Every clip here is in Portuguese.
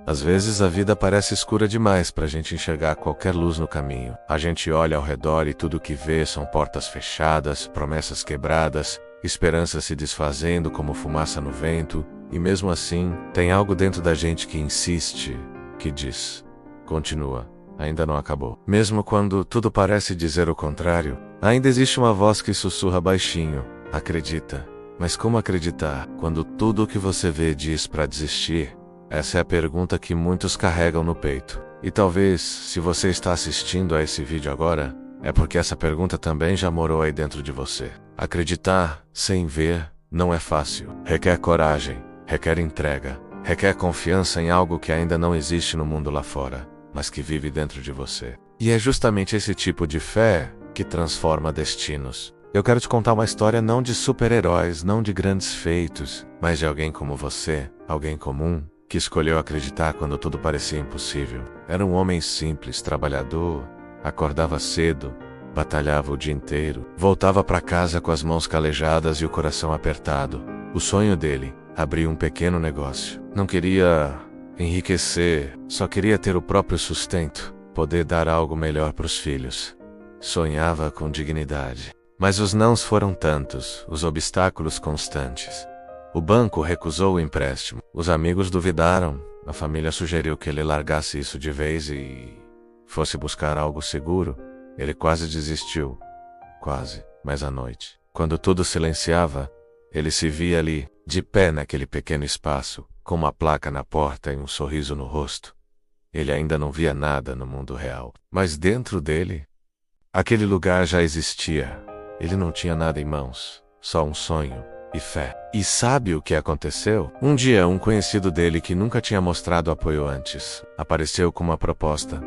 Às vezes a vida parece escura demais para a gente enxergar qualquer luz no caminho. A gente olha ao redor e tudo o que vê são portas fechadas, promessas quebradas, esperanças se desfazendo como fumaça no vento, e mesmo assim, tem algo dentro da gente que insiste, que diz: continua, ainda não acabou. Mesmo quando tudo parece dizer o contrário, ainda existe uma voz que sussurra baixinho: acredita. Mas como acreditar quando tudo o que você vê diz para desistir? Essa é a pergunta que muitos carregam no peito. E talvez, se você está assistindo a esse vídeo agora, é porque essa pergunta também já morou aí dentro de você. Acreditar, sem ver, não é fácil. Requer coragem, requer entrega, requer confiança em algo que ainda não existe no mundo lá fora, mas que vive dentro de você. E é justamente esse tipo de fé que transforma destinos. Eu quero te contar uma história não de super-heróis, não de grandes feitos, mas de alguém como você, alguém comum, que escolheu acreditar quando tudo parecia impossível. Era um homem simples, trabalhador, acordava cedo, batalhava o dia inteiro, voltava para casa com as mãos calejadas e o coração apertado. O sonho dele, abrir um pequeno negócio. Não queria enriquecer, só queria ter o próprio sustento, poder dar algo melhor para os filhos. Sonhava com dignidade. Mas os nãos foram tantos, os obstáculos constantes. O banco recusou o empréstimo, os amigos duvidaram, a família sugeriu que ele largasse isso de vez e fosse buscar algo seguro. Ele quase desistiu. Quase, mas à noite, quando tudo silenciava, ele se via ali, de pé naquele pequeno espaço, com uma placa na porta e um sorriso no rosto. Ele ainda não via nada no mundo real, mas dentro dele, aquele lugar já existia. Ele não tinha nada em mãos, só um sonho e fé. E sabe o que aconteceu? Um dia, um conhecido dele que nunca tinha mostrado apoio antes, apareceu com uma proposta.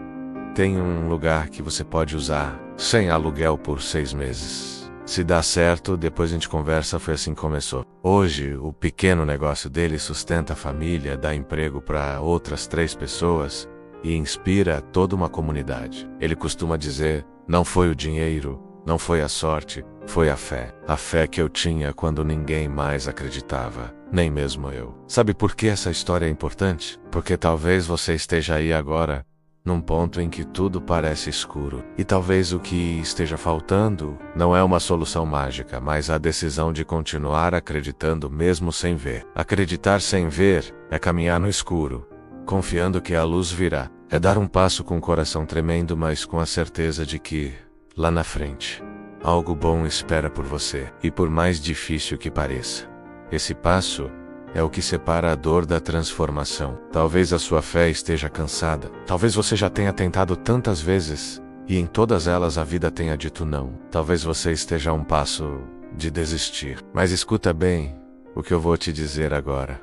Tem um lugar que você pode usar, sem aluguel por 6 meses. Se dá certo, depois a gente conversa. Foi assim que começou. Hoje, o pequeno negócio dele sustenta a família, dá emprego para outras 3 pessoas e inspira toda uma comunidade. Ele costuma dizer: não foi o dinheiro, não foi a sorte, foi a fé. A fé que eu tinha quando ninguém mais acreditava, nem mesmo eu. Sabe por que essa história é importante? Porque talvez você esteja aí agora, num ponto em que tudo parece escuro. E talvez o que esteja faltando não é uma solução mágica, mas a decisão de continuar acreditando mesmo sem ver. Acreditar sem ver é caminhar no escuro, confiando que a luz virá. É dar um passo com o coração tremendo, mas com a certeza de que, lá na frente, algo bom espera por você, e por mais difícil que pareça. Esse passo é o que separa a dor da transformação. Talvez a sua fé esteja cansada. Talvez você já tenha tentado tantas vezes, e em todas elas a vida tenha dito não. Talvez você esteja a um passo de desistir. Mas escuta bem o que eu vou te dizer agora.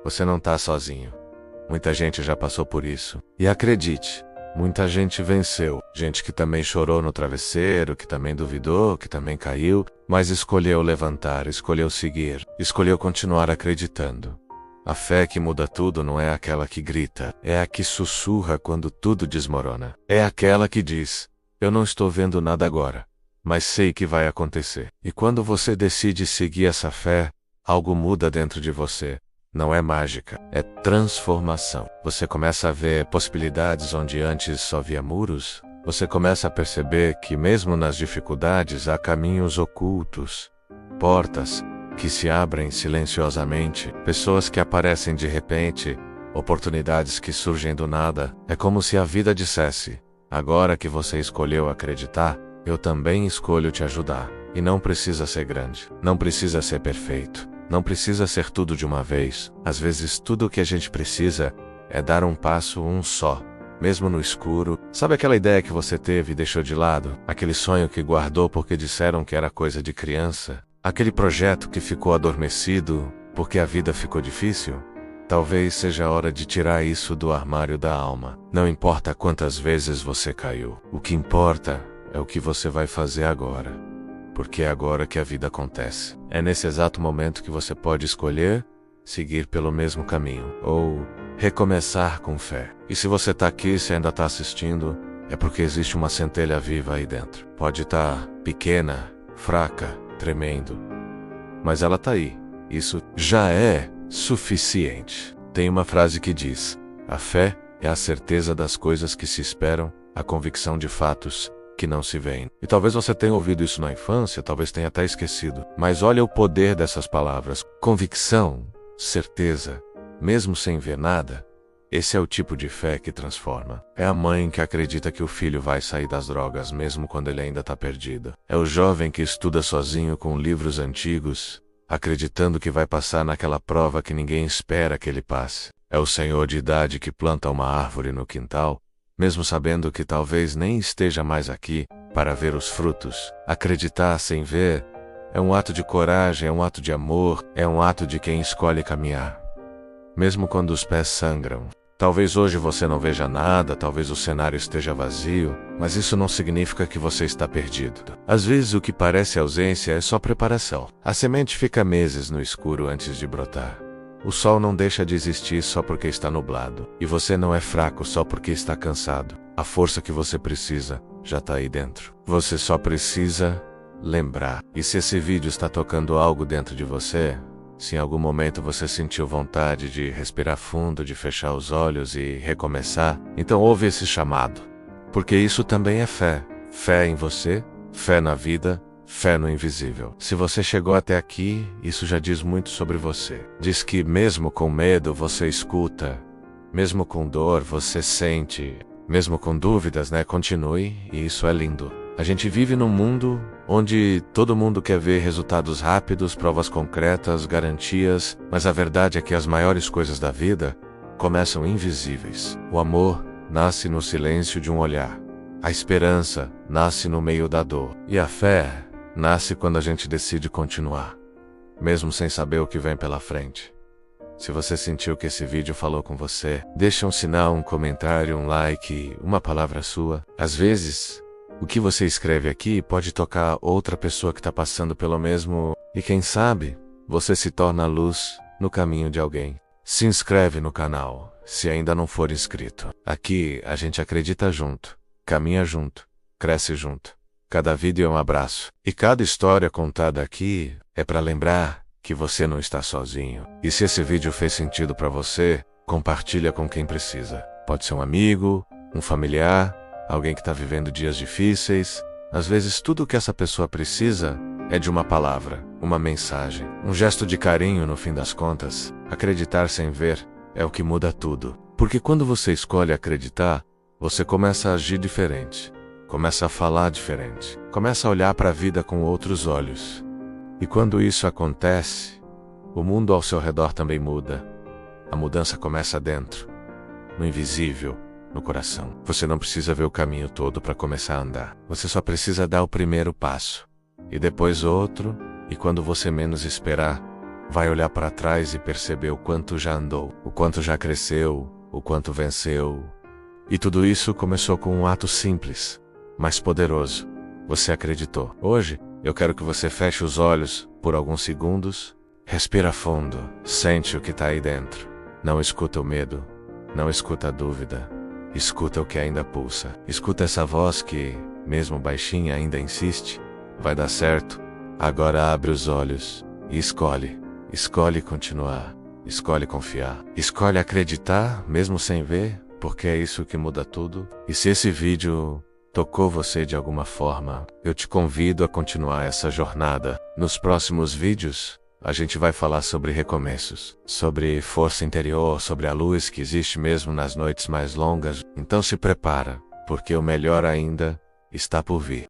Você não está sozinho. Muita gente já passou por isso. E acredite, muita gente venceu. Gente que também chorou no travesseiro, que também duvidou, que também caiu, mas escolheu levantar, escolheu seguir, escolheu continuar acreditando. A fé que muda tudo não é aquela que grita, é a que sussurra quando tudo desmorona. É aquela que diz: eu não estou vendo nada agora, mas sei que vai acontecer. E quando você decide seguir essa fé, algo muda dentro de você. Não é mágica, é transformação. Você começa a ver possibilidades onde antes só via muros. Você começa a perceber que mesmo nas dificuldades há caminhos ocultos, portas que se abrem silenciosamente, pessoas que aparecem de repente, oportunidades que surgem do nada. É como se a vida dissesse: agora que você escolheu acreditar, eu também escolho te ajudar. E não precisa ser grande, não precisa ser perfeito. Não precisa ser tudo de uma vez. Às vezes tudo o que a gente precisa é dar um passo, um só, mesmo no escuro. Sabe aquela ideia que você teve e deixou de lado? Aquele sonho que guardou porque disseram que era coisa de criança? Aquele projeto que ficou adormecido porque a vida ficou difícil? Talvez seja a hora de tirar isso do armário da alma. Não importa quantas vezes você caiu. O que importa é o que você vai fazer agora. Porque é agora que a vida acontece. É nesse exato momento que você pode escolher seguir pelo mesmo caminho, ou recomeçar com fé. E se você está aqui, se ainda está assistindo, é porque existe uma centelha viva aí dentro. Pode estar pequena, fraca, tremendo, mas ela está aí. Isso já é suficiente. Tem uma frase que diz: A fé é a certeza das coisas que se esperam, a convicção de fatos que não se veem. E talvez você tenha ouvido isso na infância, talvez tenha até esquecido. Mas olha o poder dessas palavras. Convicção, certeza, mesmo sem ver nada. Esse é o tipo de fé que transforma. É a mãe que acredita que o filho vai sair das drogas mesmo quando ele ainda está perdido. É o jovem que estuda sozinho com livros antigos, acreditando que vai passar naquela prova que ninguém espera que ele passe. É o senhor de idade que planta uma árvore no quintal, mesmo sabendo que talvez nem esteja mais aqui para ver os frutos. Acreditar sem ver é um ato de coragem, é um ato de amor, é um ato de quem escolhe caminhar. Mesmo quando os pés sangram. Talvez hoje você não veja nada, talvez o cenário esteja vazio, mas isso não significa que você está perdido. Às vezes o que parece ausência é só preparação. A semente fica meses no escuro antes de brotar. O sol não deixa de existir só porque está nublado. E você não é fraco só porque está cansado. A força que você precisa já está aí dentro. Você só precisa lembrar. E se esse vídeo está tocando algo dentro de você, se em algum momento você sentiu vontade de respirar fundo, de fechar os olhos e recomeçar, então ouve esse chamado. Porque isso também é fé. Fé em você, fé na vida, fé no invisível. Se você chegou até aqui, isso já diz muito sobre você. Diz que mesmo com medo você escuta, mesmo com dor você sente, mesmo com dúvidas, continue, e isso é lindo. A gente vive num mundo onde todo mundo quer ver resultados rápidos, provas concretas, garantias, mas a verdade é que as maiores coisas da vida começam invisíveis. O amor nasce no silêncio de um olhar. A esperança nasce no meio da dor. E a fé nasce quando a gente decide continuar, mesmo sem saber o que vem pela frente. Se você sentiu que esse vídeo falou com você, deixa um sinal, um comentário, um like, uma palavra sua. Às vezes, o que você escreve aqui pode tocar outra pessoa que está passando pelo mesmo, e quem sabe, você se torna a luz no caminho de alguém. Se inscreve no canal, se ainda não for inscrito. Aqui a gente acredita junto, caminha junto, cresce junto. Cada vídeo é um abraço. E cada história contada aqui é para lembrar que você não está sozinho. E se esse vídeo fez sentido para você, compartilha com quem precisa. Pode ser um amigo, um familiar, alguém que está vivendo dias difíceis. Às vezes tudo o que essa pessoa precisa é de uma palavra, uma mensagem, um gesto de carinho no fim das contas. Acreditar sem ver é o que muda tudo. Porque quando você escolhe acreditar, você começa a agir diferente, começa a falar diferente, começa a olhar para a vida com outros olhos. E quando isso acontece, o mundo ao seu redor também muda. A mudança começa dentro, no invisível, no coração. Você não precisa ver o caminho todo para começar a andar. Você só precisa dar o primeiro passo, e depois outro, e quando você menos esperar, vai olhar para trás e perceber o quanto já andou, o quanto já cresceu, o quanto venceu. E tudo isso começou com um ato simples, mas poderoso. Você acreditou. Hoje, eu quero que você feche os olhos por alguns segundos, respira fundo, sente o que está aí dentro. Não escuta o medo, não escuta a dúvida, escuta o que ainda pulsa. Escuta essa voz que, mesmo baixinha, ainda insiste. Vai dar certo. Agora abre os olhos e escolhe. Escolhe continuar, escolhe confiar, escolhe acreditar mesmo sem ver, porque é isso que muda tudo. E se esse vídeo tocou você de alguma forma, eu te convido a continuar essa jornada. Nos próximos vídeos, a gente vai falar sobre recomeços, sobre força interior, sobre a luz que existe mesmo nas noites mais longas. Então se prepara, porque o melhor ainda está por vir.